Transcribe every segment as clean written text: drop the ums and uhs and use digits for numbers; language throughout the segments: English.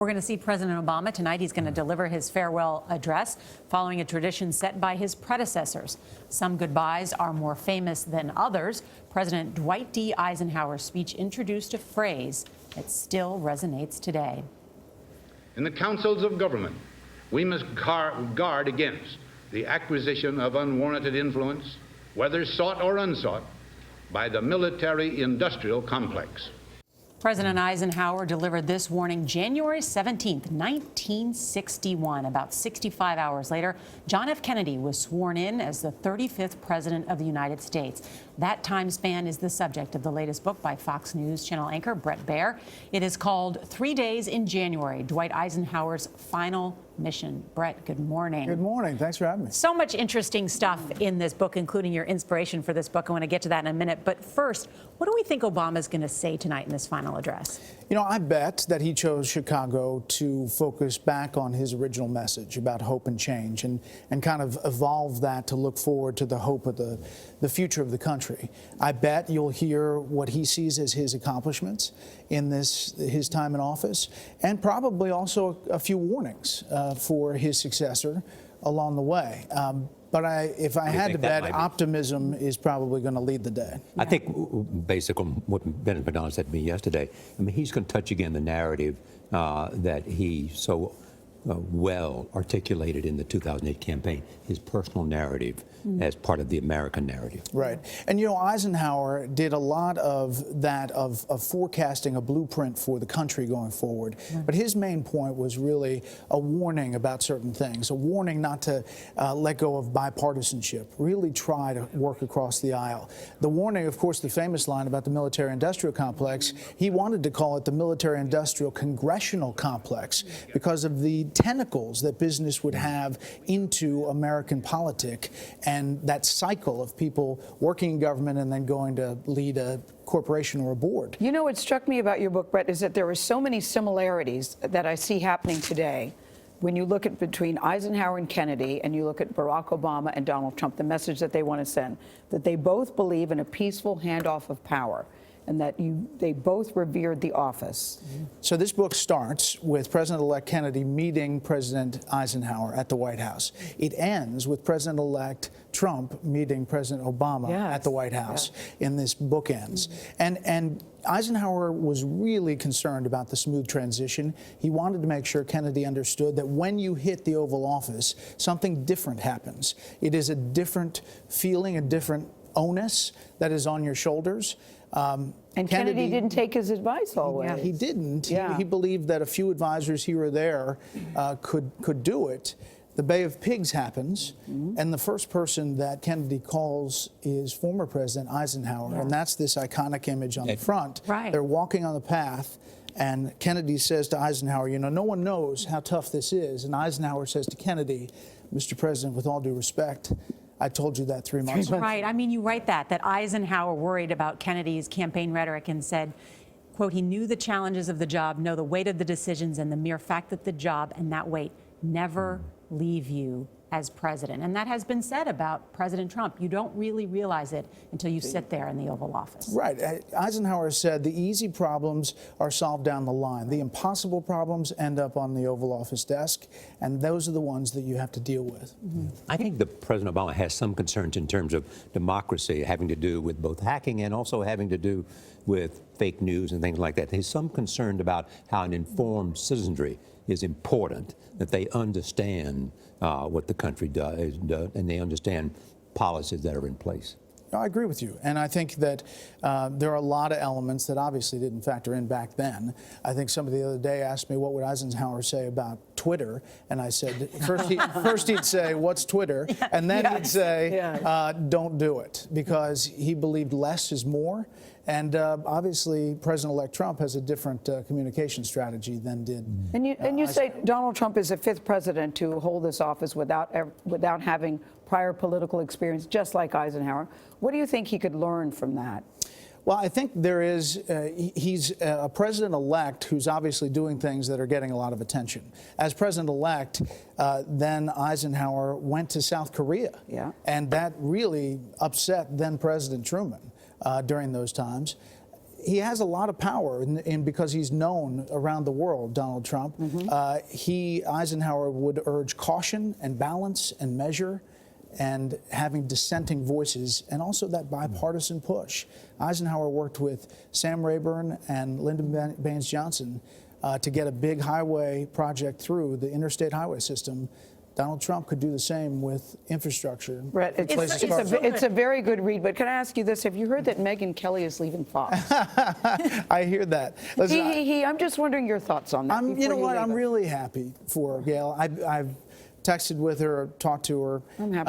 We're going to see President Obama tonight. He's going to deliver his farewell address following a tradition set by his predecessors. Some goodbyes are more famous than others. President Dwight D. Eisenhower's speech introduced a phrase that still resonates today. In the councils of government, we must guard against the acquisition of unwarranted influence, whether sought or unsought, by the military-industrial complex. President Eisenhower delivered this warning January 17, 1961. About 65 hours later, John F. Kennedy was sworn in as the 35th President of the United States. That time span is the subject of the latest book by Fox News Channel anchor Bret Baier. It is called 3 Days in January, Dwight Eisenhower's Final Mission. Bret, good morning. Good morning. Thanks for having me. So much interesting stuff in this book, including your inspiration for this book. I want to get to that in a minute. But first, what do we think Obama's going to say tonight in this final address? You know, I bet that he chose Chicago to focus back on his original message about hope and change and kind of evolve that to look forward to the hope of the future of the country. I bet you'll hear what he sees as his accomplishments in his time in office, and probably also a few warnings for his successor along the way. But if I had to bet, optimism is probably going to lead the day. I think, based on what Bennet McDonald said to me yesterday, I mean, he's going to touch again the narrative that he so well articulated in the 2008 campaign, his personal narrative as part of the American narrative. Right. And, you know, Eisenhower did a lot of that, of forecasting a blueprint for the country going forward. But his main point was really a warning about certain things, a warning not to let go of bipartisanship, really try to work across the aisle. The warning, of course, the famous line about the military-industrial complex, he wanted to call it the military-industrial congressional complex because of the tentacles that business would have into American politics and that cycle of people working in government and then going to lead a corporation or a board. You know, what struck me about your book, Bret, is that there are so many similarities that I see happening today. When you look at between Eisenhower and Kennedy, and you look at Barack Obama and Donald Trump, the message that they want to send, that they both believe in a peaceful handoff of power, and that they both revered the office. So this book starts with President-elect Kennedy meeting President Eisenhower at the White House. It ends with President-elect Trump meeting President Obama at the White House in this bookends. And Eisenhower was really concerned about the smooth transition. He wanted to make sure Kennedy understood that when you hit the Oval Office, something different happens. It is a different feeling, a different onus that is on your shoulders. And Kennedy didn't take his advice always. He didn't. Yeah. He believed that a few advisors here or there could do it. The Bay of Pigs happens, and the first person that Kennedy calls is former President Eisenhower, and that's this iconic image on the front. Right. They're walking on the path, and Kennedy says to Eisenhower, you know, no one knows how tough this is. And Eisenhower says to Kennedy, Mr. President, with all due respect, I told you that 3 months ago. Right. I mean, you write that Eisenhower worried about Kennedy's campaign rhetoric and said, quote, he knew the challenges of the job, know the weight of the decisions, and the mere fact that the job and that weight never leave you as president. And that has been said about President Trump. You don't really realize it until you sit there in the Oval Office. Right. Eisenhower said the easy problems are solved down the line. The impossible problems end up on the Oval Office desk, and those are the ones that you have to deal with. I think that President Obama has some concerns in terms of democracy having to do with both hacking and also having to do with fake news and things like that. He's some concerned about how an informed citizenry is important, that they understand what the country does, and they understand policies that are in place. I agree with you. And I think that there are a lot of elements that obviously didn't factor in back then. I think somebody the other day asked me, what would Eisenhower say about Twitter? And I said, first he'd say, what's Twitter? And then he'd say, don't do it, because he believed less is more. And obviously, President-elect Trump has a different communication strategy than did. And you say Donald Trump is the 5th president to hold this office without having prior political experience, just like Eisenhower. What do you think he could learn from that? Well, I think there is, he's a president-elect who's obviously doing things that are getting a lot of attention. As president-elect, then Eisenhower went to South Korea. Yeah. And that really upset then President Truman during those times. he has a lot of power, because he's known around the world, Donald Trump. Eisenhower would urge caution and balance and measure and having dissenting voices, and also that bipartisan push. Eisenhower worked with Sam Rayburn and Lyndon Baines Johnson to get a big highway project through, the interstate highway system. Donald Trump could do the same with infrastructure. Brett, it's a very good read, but can I ask you this? Have you heard that Megyn Kelly is leaving Fox? I hear that. Listen, I'm just wondering your thoughts on that. you know what? I'm leave us. really happy for her, Gail. I've texted with her, talked to her. I'm happy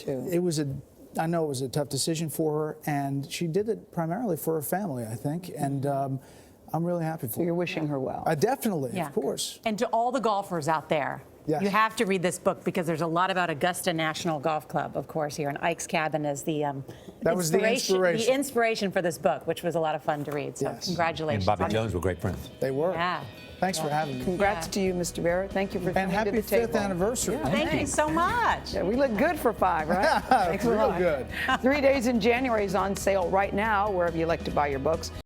for her, too. I know it was a tough decision for her, and she did it primarily for her family, I think, and I'm really happy for So her. you're wishing her well. Definitely, Yeah. of course. And to all the golfers out there, Yes. you have to read this book because there's a lot about Augusta National Golf Club, of course, here. And Ike's Cabin is the That was the inspiration. The inspiration for this book, which was a lot of fun to read. So Yes. congratulations. And Bobby on it. Jones were great friends. They were. Yeah. Thanks for having me. Congrats Yeah. to you, Mr. Barrett. Thank you for And coming to happy the table. 5th anniversary. Thank you so much. Yeah, we look good for 5, right? Thanks a Real lot. good. 3 Days in January is on sale right now, wherever you like to buy your books.